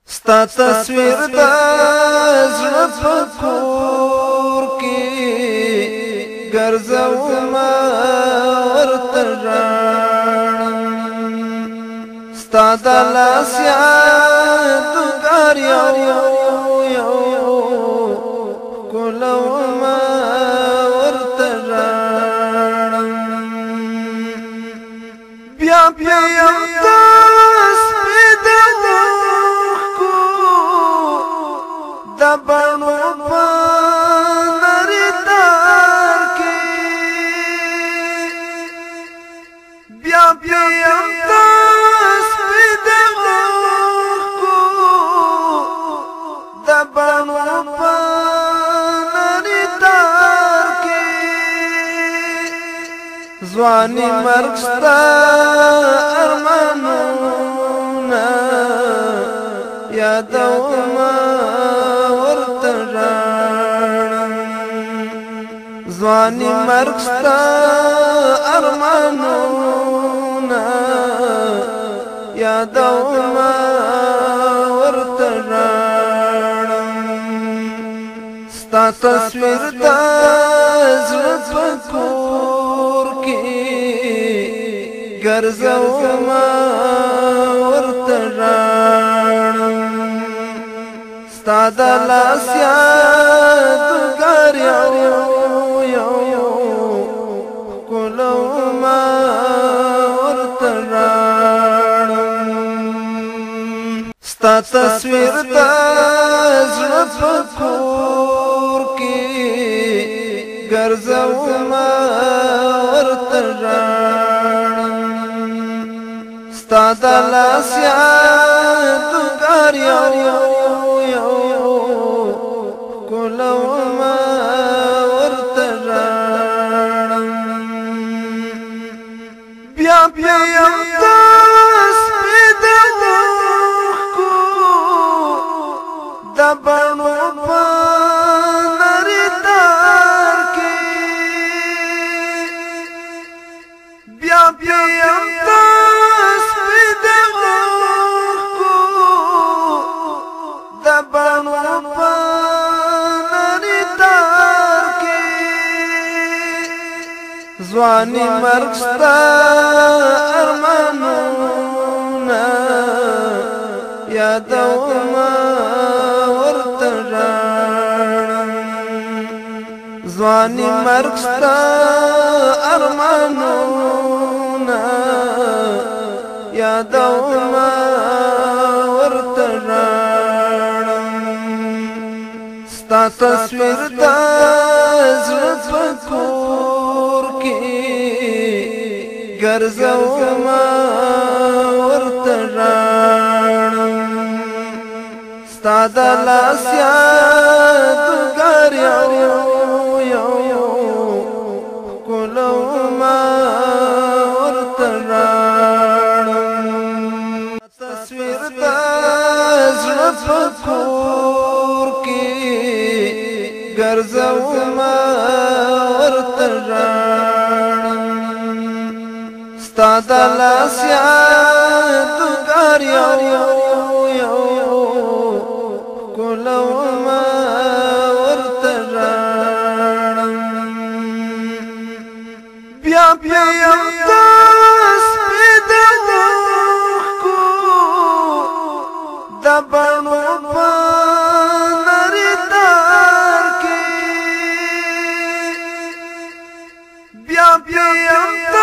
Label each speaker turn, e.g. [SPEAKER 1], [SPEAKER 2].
[SPEAKER 1] ستا تصویر د زړه په کور کې ګرځومه ورته ژاړم ستا د لاس یادګار یو ښکلومه ورته ژاړم بیا یم د بڼو په نري تار کې بیا یم د سپي د اوښکو د بڼو په نري تار کې ځواني مرګ ستا ارمانونه یادومه ځواني مرګ ستا ارمانونه یادومه ورته ژاړم ستا تصویر د زړه په کور کې ګرځومه ورته ژاړم ستا د لاس یادګار ښکلومه ورته ژاړم ستا تصویر د زړه په کور کې ګرځومه ورته ژاړم ستا د لاس یادګار ښکلومه ورته ژاړم بیا یم د سپي د اوښکو د بڼو په نري تار کې بیا یم د سپي د اوښکو د بڼو په نري تار کې ځواني مرګ ستا ارمانونه یادومه ورته ژاړم ځواني مرګ ستا ارمانونه یادومه ورته ژاړم ستا تصویر د زړه په کور کې ګرځومه ورته ژاړم ستا د لاس یادګار ښکلومه ورته ژاړم تصویر د زړه په کور کې ګرځومه ورته ژاړم ستا د لاس یادګار ښکلومه ورته ژاړم بیا یم د سپي د اوښکو د بڼو په نري تار کې بیا یم د